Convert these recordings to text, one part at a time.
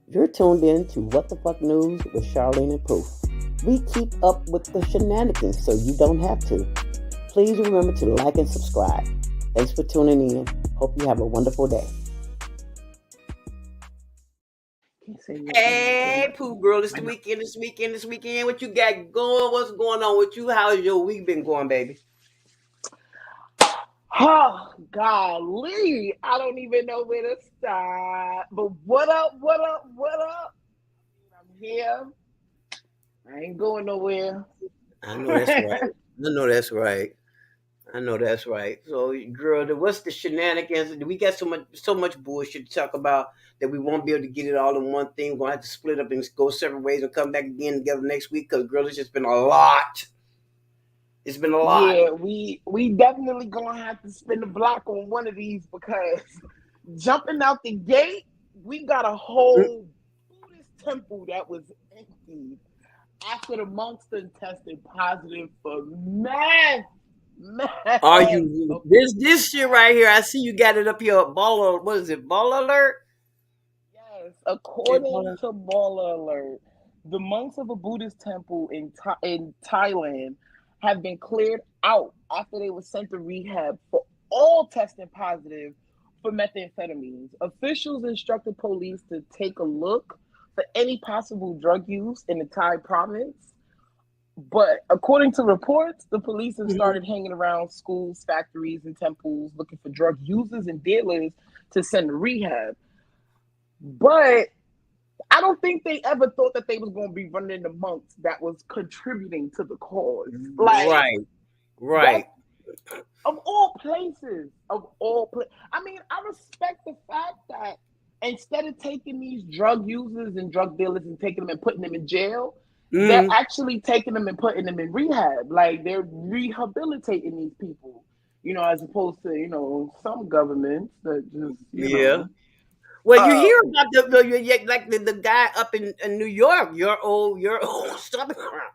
You're tuned in to Wtf Newz with Charlene and Proof. We keep up with the shenanigans so you don't have to. Please remember to like and subscribe. Thanks for tuning in. Hope you have a wonderful day. Hey, Pooh girl, it's the weekend. What you got going? What's going on with you? How's your week been going, baby? Oh, golly. I don't even know where to start. But what up? I'm here. I ain't going nowhere. I know that's right. I know that's right. So, girl, what's the shenanigans? We got so much bullshit to talk about that we won't be able to get it all in one thing. We're gonna have to split up and go separate ways and come back again together next week. Because, girl, it's just been a lot. It's been a lot. Yeah, we definitely gonna have to spin the block on one of these because jumping out the gate, we got a whole Buddhist temple that was empty after the monks done tested positive for meth. Are you this shit right here? I see you got it up here. Baller, what is it? Baller alert. Yes, according to Baller Alert, the monks of a Buddhist temple in Thailand have been cleared out after they were sent to rehab for all testing positive for methamphetamines. Officials instructed police to take a look for any possible drug use in the Thai province. But according to reports, the police have started hanging around schools, factories, and temples looking for drug users and dealers to send to rehab. But I don't think they ever thought that they was going to be running into monks that was contributing to the cause. Like, right. Of all places, I mean, I respect the fact that instead of taking these drug users and drug dealers and taking them and putting them in jail, they're actually taking them and putting them in rehab. Like, they're rehabilitating these people, as opposed to, some governments that just, know. Well, you hear about the guy up in New York, your old stomping ground.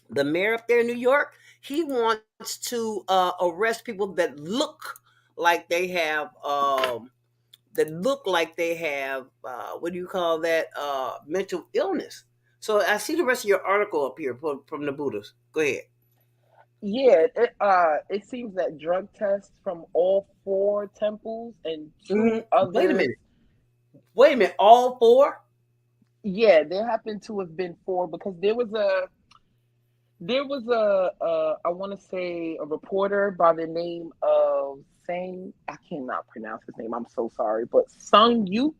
the mayor up there in New York, he wants to arrest people that look like they have what do you call that, mental illness. So I see the rest of your article up here from the Buddhas. Go ahead. Yeah, it seems that drug tests from all 4 temples and 2 others. Wait a minute, all 4? Yeah, there happened to have been 4 because there was a I want to say a reporter by the name of I cannot pronounce his name. I'm so sorry, but Sung Yut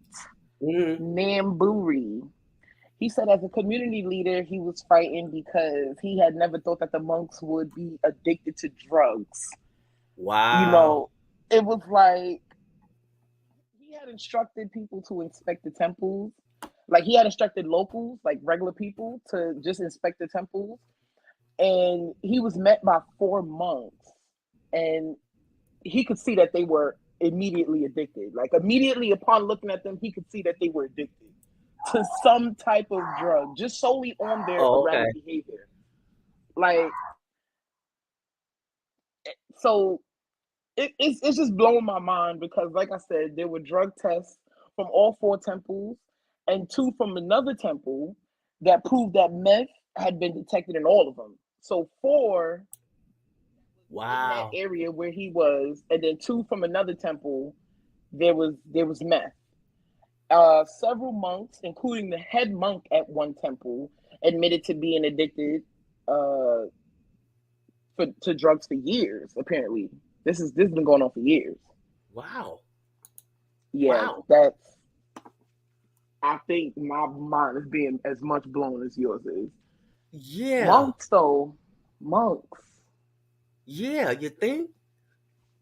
Namburi. He said as a community leader, he was frightened because he had never thought that the monks would be addicted to drugs. Wow. It was like he had instructed people to inspect the temples. Like he had instructed locals, like regular people, to just inspect the temples. And he was met by 4 monks. And he could see that they were immediately addicted. Like immediately upon looking at them, he could see that they were addicted to some type of drug, just solely on their erratic behavior. Like, so it's just blowing my mind because, like I said, there were drug tests from all 4 temples and 2 from another temple that proved that meth had been detected in all of them. So 4 in that area where he was, and then 2 from another temple, there was meth. Several monks, including the head monk at one temple, admitted to being addicted to drugs for years. Apparently, this has been going on for years. Wow. Yeah, that's. I think my mind is being as much blown as yours is. Yeah. Monks, though. Monks. Yeah, you think?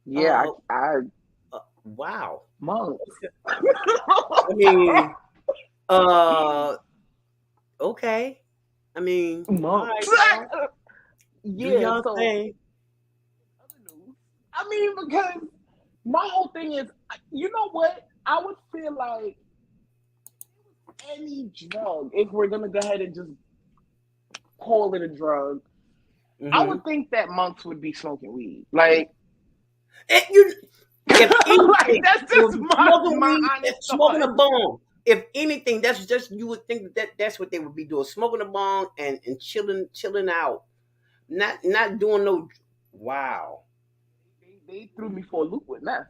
Yeah, wow. Monks. I mean, okay. I mean, monks. Right, yeah, so I mean, because my whole thing is, you know what? I would feel like any drug, if we're gonna go ahead and just call it a drug, I would think that monks would be smoking weed. Like, If anything, that's just my honest smoking thought. a bong. If anything, that's just you would think that's what they would be doing, smoking a bong and chilling out, not doing no. Wow, They threw me for a loop with meth.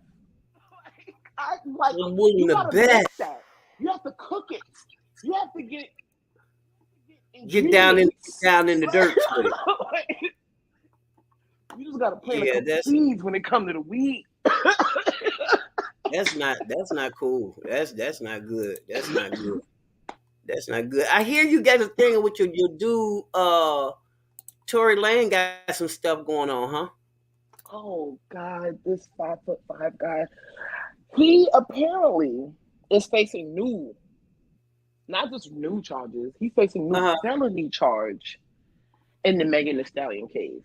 Like I'm willing you to gotta bet. make that. You have to cook it. You have to get Get down ingredients. in the dirt with it. You just gotta plant a Yeah, couple seeds when it comes to the weed. that's not cool. That's not good. That's not good. That's not good. I hear you got a thing with your dude. Tory Lanez got some stuff going on, huh? Oh God, this 5'5" guy. He apparently is facing not just new charges. He's facing new felony charge in the Megan Thee Stallion case.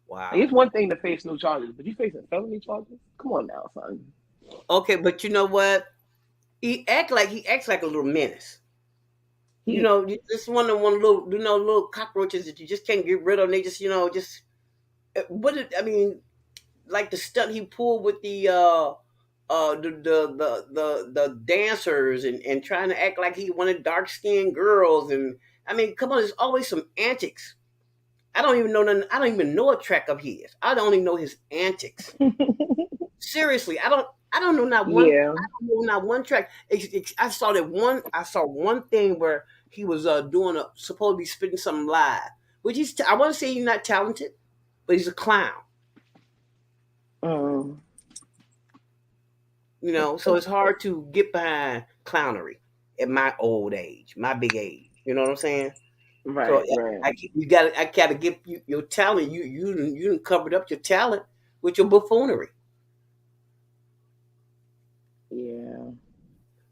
Wow. Like, it's one thing to face new charges, but you facing felony charges? Come on now, son. Okay, but you know what? He acts like a little menace. You know, just one little cockroaches that you just can't get rid of. And they just, I mean, like the stunt he pulled with the dancers and trying to act like he wanted dark skinned girls, and I mean, come on, there's always some antics. I don't even know nothing. I don't even know a track of his. I don't even know his antics. Seriously, I don't know not one. Yeah. I don't know not one track. I saw one thing where he was supposed to be spitting something live, which I want to say he's not talented, but he's a clown. You know, so it's hard to get behind clownery at my old age, my big age. You know what I'm saying? Right, So right. I gotta give you your talent. You covered up your talent with your buffoonery. Yeah.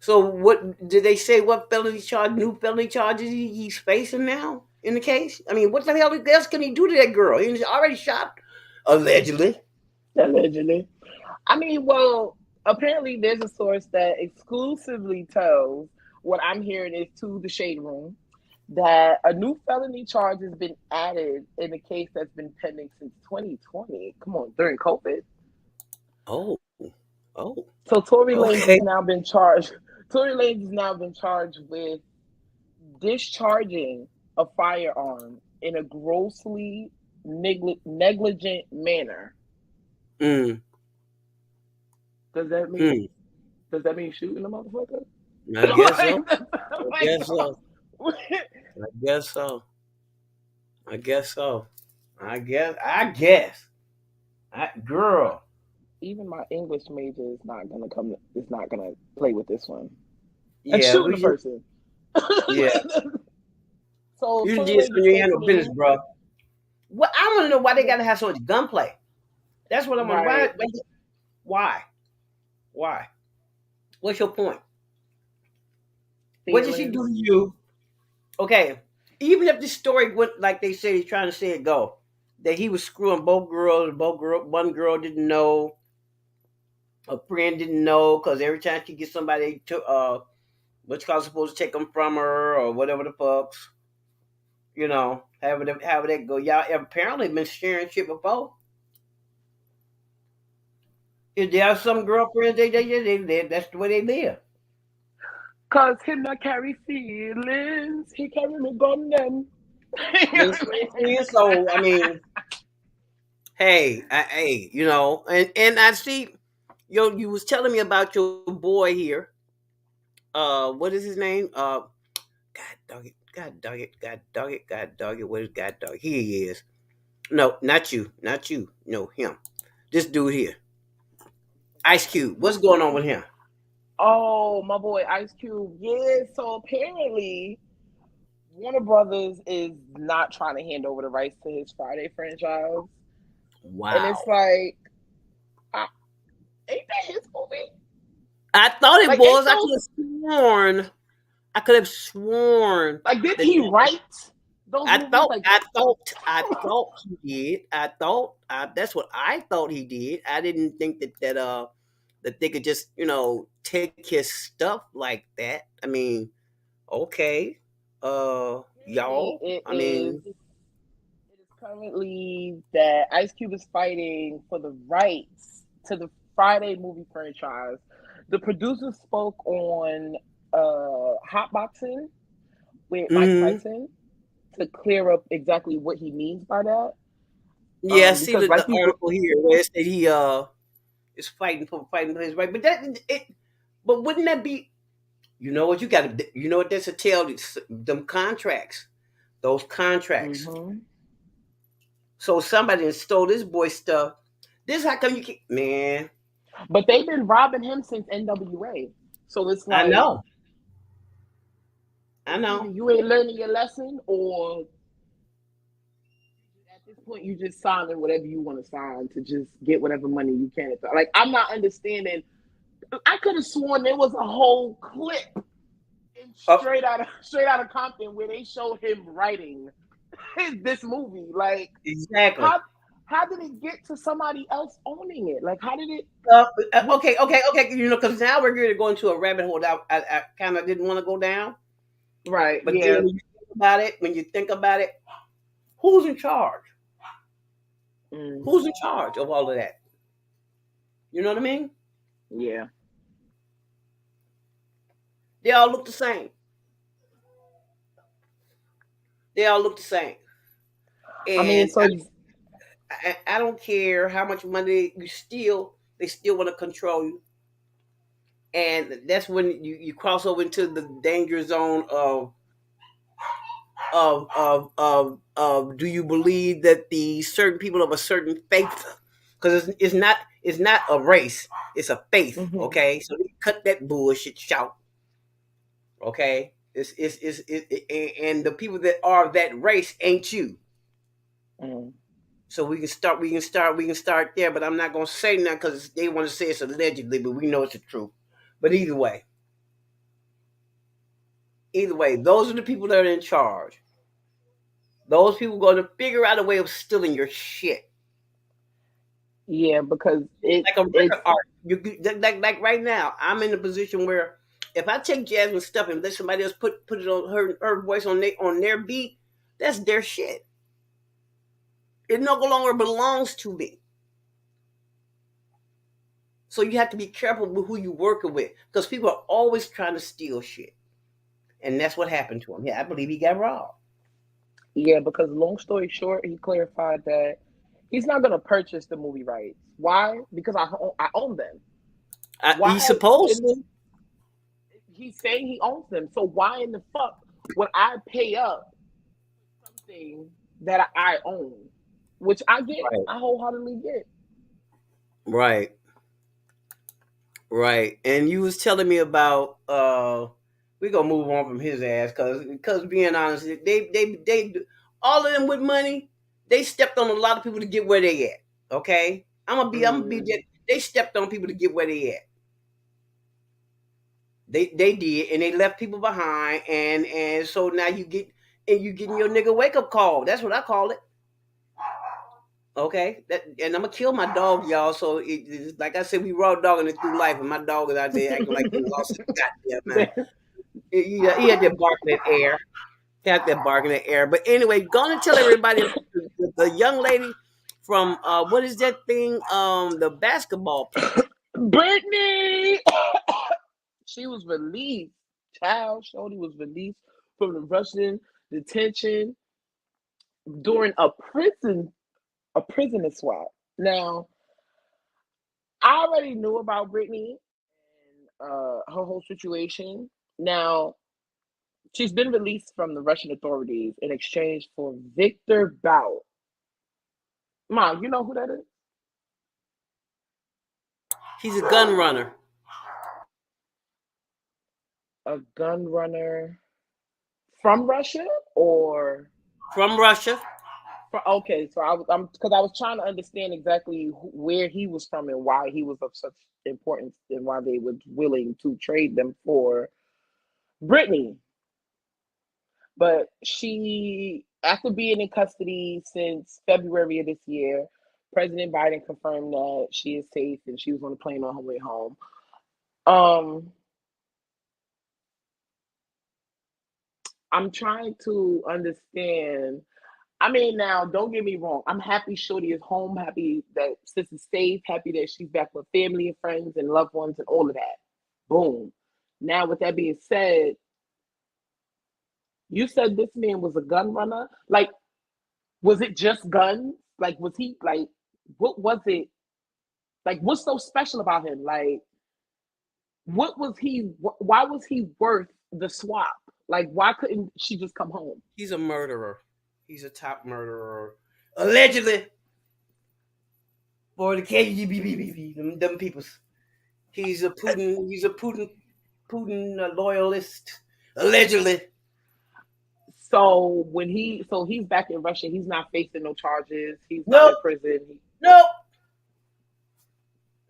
So what did they say? What new felony charges he's facing now in the case? I mean, what the hell else can he do to that girl? He's already shot, allegedly. Allegedly. I mean, well, apparently there's a source that exclusively tells what I'm hearing is to the Shade Room that a new felony charge has been added in a case that's been pending since 2020. Come on, during COVID. Oh. So Tory Lanez has now been charged. Tory Lanez has now been charged with discharging a firearm in a grossly negligent manner. Does that mean? Does that mean shooting a motherfucker? I guess so. I guess. Girl. Even my English major is not gonna play with this one. Yeah, and shooting a person. Yeah. So you just when you handle business, bro. Well, I want to know why they gotta have so much gunplay. That's what I'm on. Why? What's your point? What did she do to you? Okay, even if the story went like they say he's trying to say it go, that he was screwing both girls, one girl didn't know, a friend didn't know, because every time she gets somebody to what's called supposed to take them from her or whatever the fucks, you know, however that go. Y'all apparently been sharing shit before. If there are some girlfriends, they that's the way they live. Cause him not carry feelings, he carry me gun them. So I mean, hey, you know, and I see, you was telling me about your boy here. What is his name? God dog it. What is God dog? Here he is. No, not you. No, him. This dude here. Ice Cube. What's going on with him? Oh, my boy Ice Cube. Yeah, so apparently Warner Brothers is not trying to hand over the rights to his Friday franchise. Wow. And it's like, ain't that his movie? I thought it was. I could have sworn. Like, did he write those movies? I thought he did. That's what I thought he did. I didn't think that they could just, take his stuff like that. I mean, okay. Y'all. It is currently that Ice Cube is fighting for the rights to the Friday movie franchise. The producers spoke on hotboxing with Mike Tyson to clear up exactly what he means by that. Yeah, I see Because the article here where it said he is fighting for his right, but wouldn't that be? You know what you got to? You know what that's a tell them contracts, those contracts. Mm-hmm. So somebody stole this boy stuff. This how come you keep man? But they've been robbing him since NWA. So it's like I know. either you ain't learning your lesson, or at this point you just signing whatever you want to sign to just get whatever money you can. Like, I'm not understanding. I could have sworn there was a whole clip straight out of Compton where they showed him writing this movie. Like, exactly. How did it get to somebody else owning it? Like, how did it? Okay. You know, because now we're going to go into a rabbit hole that I kind of didn't want to go down. Right. But then when you think about it, who's in charge? Who's in charge of all of that? You know what I mean? Yeah. They all look the same. And I mean, so I don't care how much money you steal, they still want to control you. And that's when you cross over into the danger zone of do you believe that the certain people of a certain faith, because it's not a race, it's a faith. Okay, so they cut that bullshit short. Okay, it's and the people that are that race ain't you. So we can start there, but I'm not gonna say nothing because they want to say it's allegedly, but we know it's the truth. But either way, those are the people that are in charge. Those people going to figure out a way of stealing your shit. Yeah, because it's like a record art. Like right now, I'm in a position where if I take Jasmine's stuff and let somebody else put it on her voice on their beat, that's their shit. It no longer belongs to me. So you have to be careful with who you're working with, because people are always trying to steal shit, and that's what happened to him. Yeah, I believe he got robbed. Yeah, because long story short, he clarified that he's not going to purchase the movie rights. Why? Because I own them. He's supposed to. He's saying he owns them. So why in the fuck would I pay up something that I own? Which I get. Right. I wholeheartedly get. Right. And you was telling me about we're gonna move on from his ass because being honest, they all of them with money, they stepped on a lot of people to get where they at. Okay? I'm gonna be they stepped on people to get where they at. They did, and they left people behind, and so now you getting your nigga wake up call. That's what I call it. Okay, and I'm gonna kill my dog, y'all. So it's like I said, we raw dogging it through life, and my dog is out there acting like he lost his goddamn man. He had that barking at air. He had that barking at air. But anyway, gonna tell everybody the young lady from what is that thing? The basketball player. Brittney. She was released. Child Shorty was released from the Russian detention during a prisoner swap. Now, I already knew about Brittney and her whole situation. Now, she's been released from the Russian authorities in exchange for Victor Bout. Mom, you know who that is? He's a gun runner. A gun runner from Russia or from Russia? Okay, so I'm because I was trying to understand exactly where he was from and why he was of such importance and why they were willing to trade them for Brittney. But she, after being in custody since February of this year, President Biden confirmed that she is safe and she was on a plane on her way home. I'm trying to understand I mean, now, don't get me wrong. I'm happy Shorty is home, happy that sis is safe, happy that she's back with family and friends and loved ones and all of that. Boom. Now, with that being said, you said this man was a gun runner. Like, was it just guns? Like, was he, like, what was it? Like, what's so special about him? Like, what was he, why was he worth the swap? Like, why couldn't she just come home? He's a murderer. He's a top murderer. Allegedly. For the KGB, them peoples. He's a Putin loyalist. Allegedly. So he's back in Russia. He's not facing no charges. He's not in prison.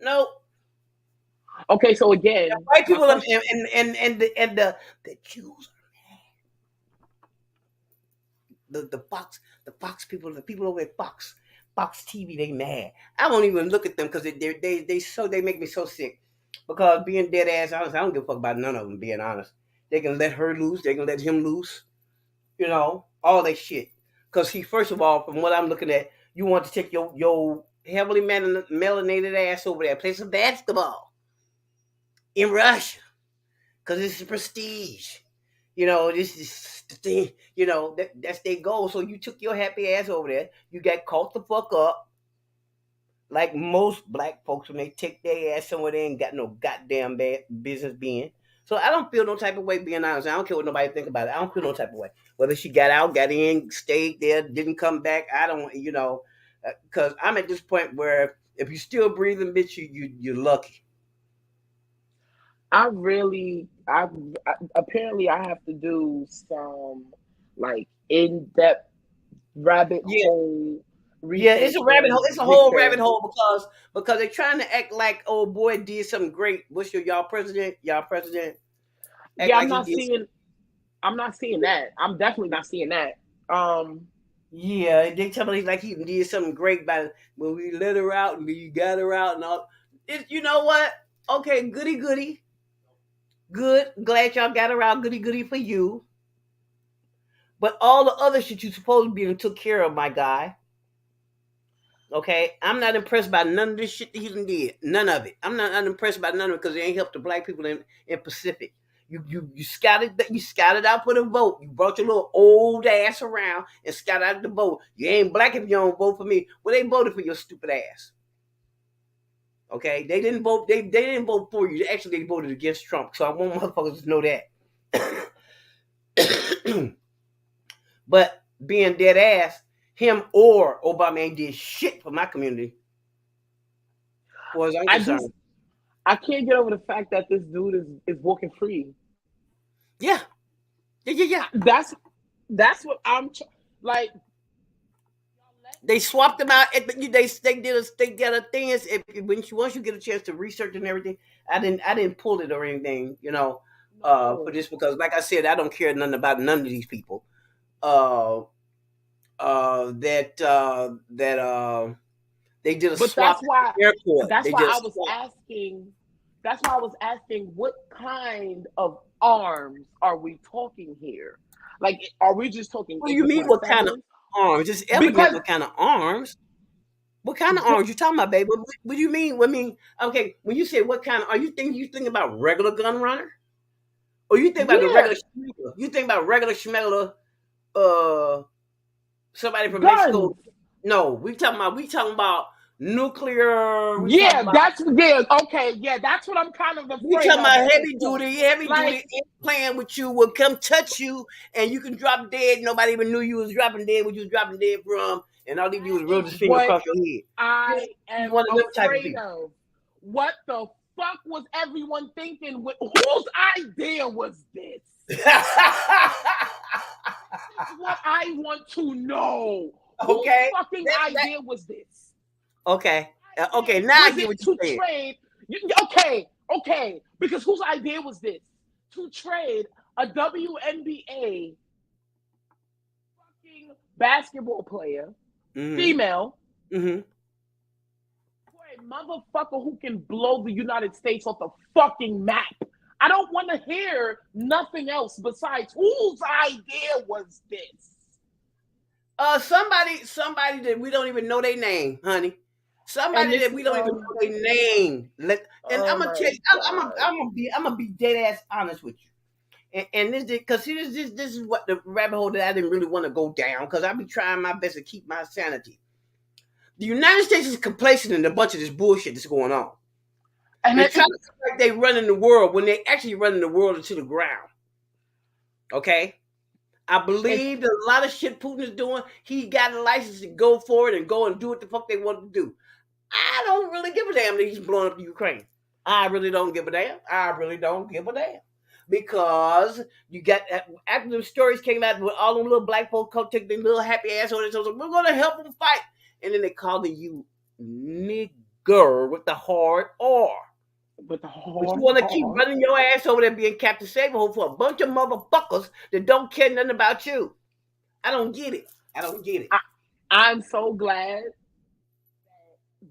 Nope. Okay, so again, white people and the Jews are mad. The Fox people, the people over at Fox TV, they mad. I won't even look at them because they make me so sick. Because being dead ass honest, I don't give a fuck about none of them. Being honest, they can let her loose, they can let him loose. You know, all that shit. Because first of all, from what I'm looking at, you want to take your heavily melanated ass over there, play some basketball in Russia, because it's prestige. You know, this is the thing. You know, that's their goal. So you took your happy ass over there. You got caught the fuck up, like most black folks when they take their ass somewhere they ain't got no goddamn bad business being. So I don't feel no type of way, being honest. I don't care what nobody think about it. I don't feel no type of way. Whether she got out, got in, stayed there, didn't come back, I don't, because I'm at this point where if you're still breathing, bitch, you're lucky. Apparently I have to do some like in-depth rabbit hole. Yeah, it's a rabbit hole. It's a whole rabbit hole because they're trying to act like old boy did something great. What's y'all president? Y'all president? Yeah, I'm not seeing that. I'm definitely not seeing that. Yeah, they tell me like he did something great by when we let her out and we got her out and all. You know what? Okay, goody. Good. Glad y'all got her out. Goody for you. But all the other shit you supposed to be and took care of, my guy. Okay, I'm not impressed by none of this shit that he did. None of it. I'm not impressed by none of it because it ain't helped the black people in Pacific. You scouted out for the vote. You brought your little old ass around and scouted out the vote. You ain't black if you don't vote for me. Well, they voted for your stupid ass. Okay, they didn't vote. They didn't vote for you. Actually, they voted against Trump. So I want motherfuckers to know that. But being dead ass, him or Obama ain't did shit for my community. I can't get over the fact that this dude is walking free. Yeah. That's what I'm like. They swapped them out. They did a thing. Once you get a chance to research and everything, I didn't pull it or anything, for this because, like I said, I don't care nothing about none of these people. They did a swap at the airport. That's why I was asking what kind of arms are we talking here? Like, are we just talking? What do you mean? What kind of arms? Just evident what kind of arms? What kind of arms you talking about, baby? What do you mean? I mean, okay, when you say what kind of, you think about regular gun runner, or you think about the regular? You think about regular schmeggler? Somebody from Mexico. No, we talking about nuclear. That's what I'm kind of afraid we talking about heavy duty ain't playing with you, will come touch you and you can drop dead. Nobody even knew you was dropping dead, what you was dropping dead from, and all they do is roll the finger across your head. I am afraid of. What the fuck was everyone thinking? Whose idea was this? What I want to know. Okay. Whose fucking idea was this? Okay. Okay. Now I get what you're saying. Trade. Okay. Because whose idea was this? To trade a WNBA fucking basketball player, female, for a motherfucker who can blow the United States off the fucking map. I don't want to hear nothing else besides whose idea was this? Somebody that we don't even know their name, honey. And Somebody this, that we don't even know their name. And I'm oh gonna my tell you, God. I'm gonna be dead ass honest with you. And this, because this is what the rabbit hole that I didn't really want to go down, because I be trying my best to keep my sanity. The United States is complacent in a bunch of this bullshit that's going on. And They try to feel like they running the world when they actually running the world into the ground. Okay? I believe that a lot of shit Putin is doing, he got a license to go for it and go and do what the fuck they want to do. I don't really give a damn that he's blowing up the Ukraine. I really don't give a damn. I really don't give a damn. Because you got, after the stories came out with all them little black folks come take their little happy ass on it, so we're going to help them fight. And then they calling you nigger with the hard R. But you want to keep running your ass over there being Captain Saberhole for a bunch of motherfuckers that don't care nothing about you. I don't get it. I don't get it. I'm so glad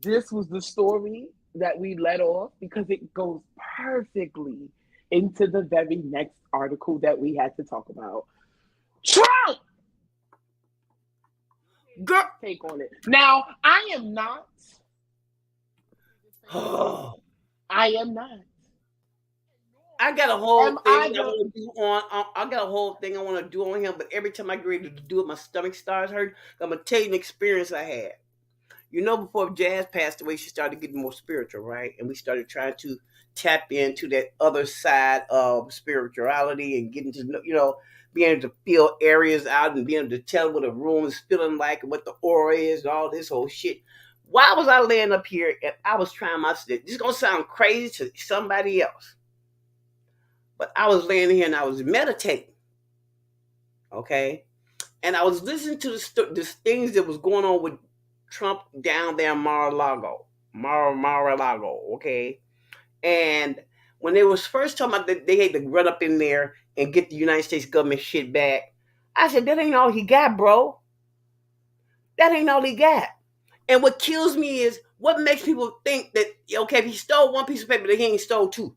this was the story that we let off, because it goes perfectly into the very next article that we had to talk about. Trump! Girl. Take on it. Now, I am not. I am not. I got a whole thing I want to do on. I got a whole thing I want to do on him, but every time I get ready to do it, my stomach starts hurting. I'm gonna tell you an experience I had. You know, before Jazz passed away, she started getting more spiritual, right? And we started trying to tap into that other side of spirituality and getting to, you know, being able to feel areas out and being able to tell what a room is feeling like and what the aura is and all this whole shit. Why was I laying up here and I was trying my shit? This is going to sound crazy to somebody else. But I was laying here and I was meditating. Okay? And I was listening to the things that was going on with Trump down there in Mar-a-Lago, okay? And when they was first talking about that they had to run up in there and get the United States government shit back, I said, that ain't all he got, bro. That ain't all he got. And what kills me is what makes people think that, okay, if he stole one piece of paper, that he ain't stole two.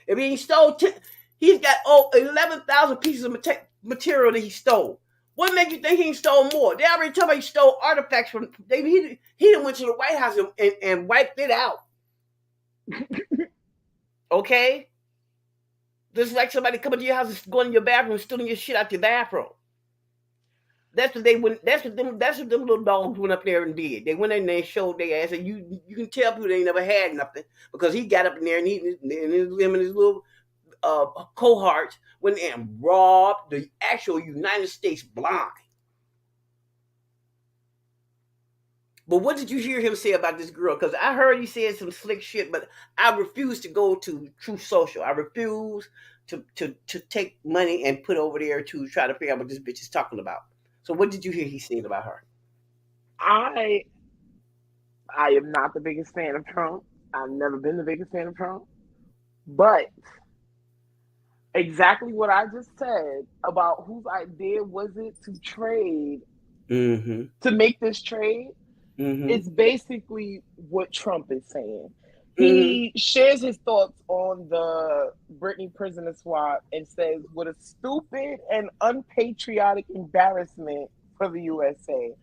If he ain't stole 10, he's got 11,000 pieces of material that he stole. What makes you think he stole more? They already told me he stole artifacts from. He done went to the White House and wiped it out. Okay, this is like somebody coming to your house and going in your bathroom and stealing your shit out your bathroom. That's what they went. That's what them little dogs went up there and did. They went in there and showed their ass, and you can tell people they ain't never had nothing, because he got up in there and him and his little cohorts went in and robbed the actual United States blind. But what did you hear him say about this girl? Because I heard he said some slick shit, but I refuse to go to Truth Social. I refuse to take money and put over there to try to figure out what this bitch is talking about. So what did you hear he said about her? I am not the biggest fan of Trump. I've never been the biggest fan of Trump. But exactly what I just said about whose idea was it to trade, to make this trade, it's basically what Trump is saying. He shares his thoughts on the Brittney prisoner swap and says, what a stupid and unpatriotic embarrassment for the USA.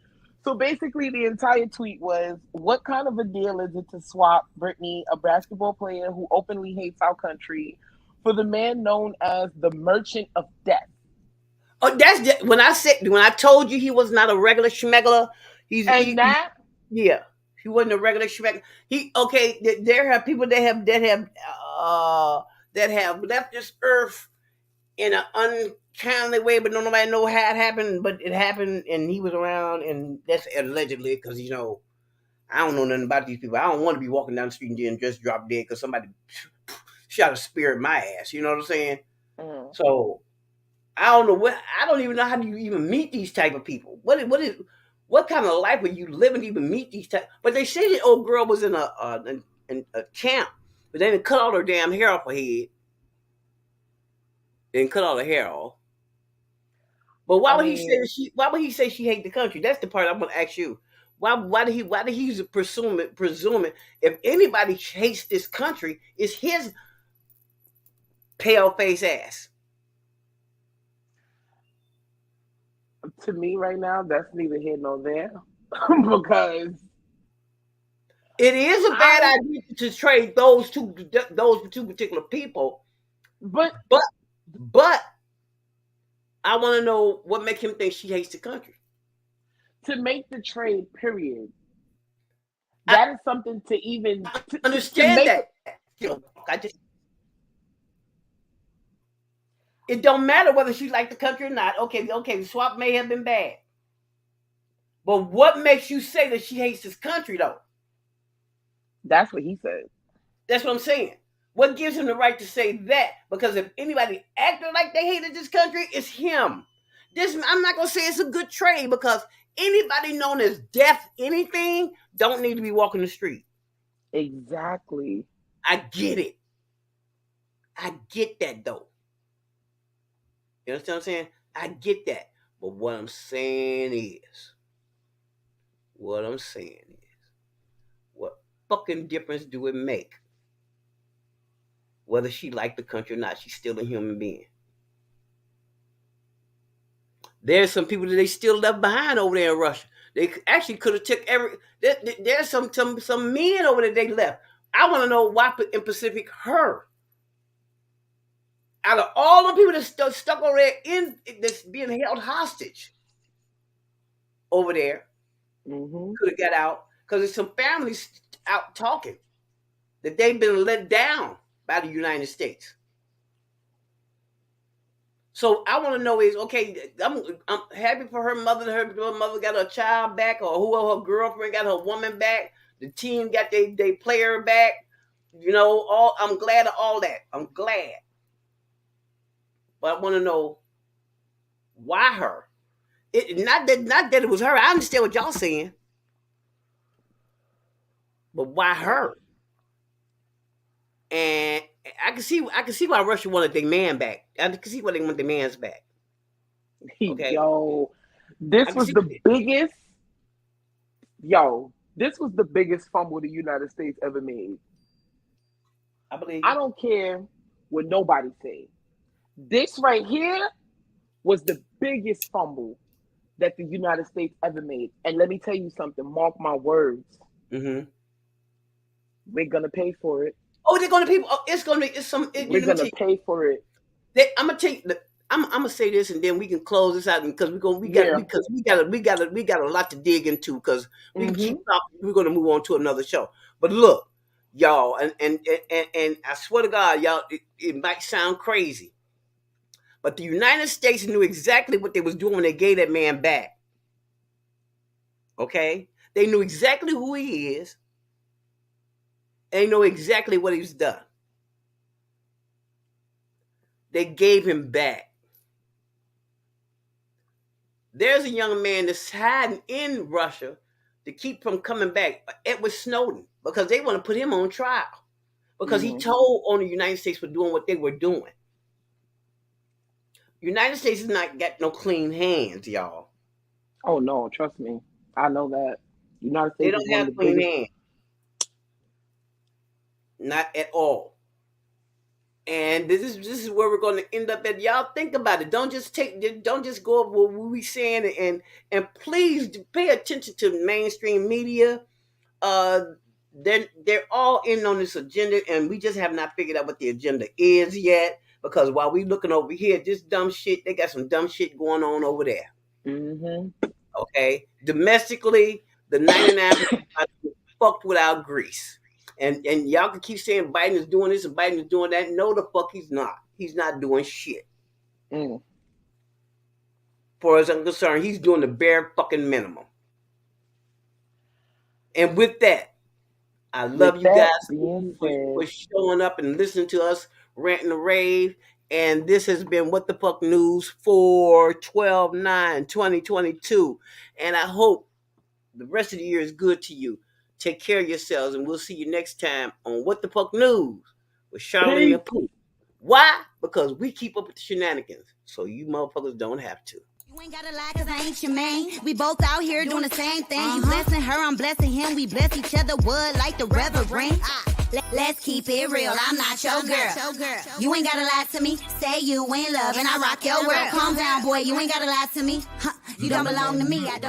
So basically the entire tweet was, what kind of a deal is it to swap Brittney, a basketball player who openly hates our country, for the man known as the Merchant of Death? Oh, that's when I told you he was not a regular schmegler. He wasn't a regular schmegler. There are people that have left this earth in an unkindly way, but nobody know how it happened. But it happened, and he was around, and that's allegedly, because I don't know nothing about these people. I don't want to be walking down the street and just drop dead because somebody shot a spear in my ass. You know what I'm saying? So I don't know I don't even know how do you even meet these type of people. What kind of life were you living to even meet these type? But they said the old girl was in a camp, but they didn't cut all her damn hair off her head. They didn't cut all her hair off. But why would he say she hate the country? That's the part I'm gonna ask you. Why did he presuming if anybody hates this country, it's his pale face ass? To me, right now, that's neither here nor there, because it is a bad idea to trade those two particular people. But I want to know what makes him think she hates the country. To make the trade, period. That is something to even understand make that. It don't matter whether she liked the country or not. Okay, the swap may have been bad. But what makes you say that she hates this country, though? That's what he said. That's what I'm saying. What gives him the right to say that? Because if anybody acted like they hated this country, it's him. I'm not going to say it's a good trade, because anybody known as deaf anything don't need to be walking the street. Exactly. I get it. I get that, though. You understand what I'm saying? I get that. But what I'm saying is, what fucking difference do it make? Whether she liked the country or not, she's still a human being. There's some people that they still left behind over there in Russia. They actually could have took there's some men over there they left. I want to know why in Pacific her. Out of all the people that stuck over there that's being held hostage over there, could have got out, because there's some families out talking that they've been let down by the United States. So I want to know is, okay, I'm happy for her mother. Her mother got her child back, or whoever her girlfriend got her woman back. The team got they player back. You know, I'm glad of all that. I'm glad. But I want to know why her. Not that it was her. I understand what y'all saying. But why her? And I can see why Russia wanted their man back. I can see why they want their man's back. Okay. This was the biggest fumble the United States ever made. I believe. I don't care what nobody say. This right here was the biggest fumble that the United States ever made. And let me tell you something, mark my words. Mm-hmm. We're gonna pay for it. Oh, they're gonna pay. We're gonna pay for it. I'm gonna tell you. I'm gonna say this, and then we can close this out, because we got a lot to dig into, because we can keep talking. We're gonna move on to another show. But look, y'all, and I swear to God, y'all, it might sound crazy, but the United States knew exactly what they was doing when they gave that man back. Okay, they knew exactly who he is. They know exactly what he's done. They gave him back. There's a young man that's hiding in Russia to keep from coming back, Edward Snowden, because they want to put him on trial, because he told on the United States for doing what they were doing. United States has not got no clean hands, y'all. Oh no, trust me, I know that. United States, they don't have clean hands. Not at all. And this is where we're going to end up at. Y'all think about it. Don't just go over what we saying, and please pay attention to mainstream media. They're all in on this agenda, and we just have not figured out what the agenda is yet. Because while we looking over here, this dumb shit, they got some dumb shit going on over there. Mm-hmm. Okay, domestically, the 99% fucked without grease. And y'all can keep saying Biden is doing this and Biden is doing that. No, the fuck he's not. He's not doing shit. Mm. For as I'm concerned, he's doing the bare fucking minimum. And with that, I love you guys for showing up and listening to us rant and rave. And this has been What the Fuck News for 12/9/2022. And I hope the rest of the year is good to you. Take care of yourselves, and we'll see you next time on What the Fuck News with Charlene and Pooh. Why? Because we keep up with the shenanigans, so you motherfuckers don't have to. You ain't gotta lie, cause I ain't your main. We both out here doing the same thing. You blessing her, I'm blessing him. We bless each other, wood like the reverend. Let's keep it real, I'm not your girl. You ain't gotta lie to me. Say you in love and I rock your world. Calm down, boy, you ain't gotta lie to me. You don't belong to me. I don't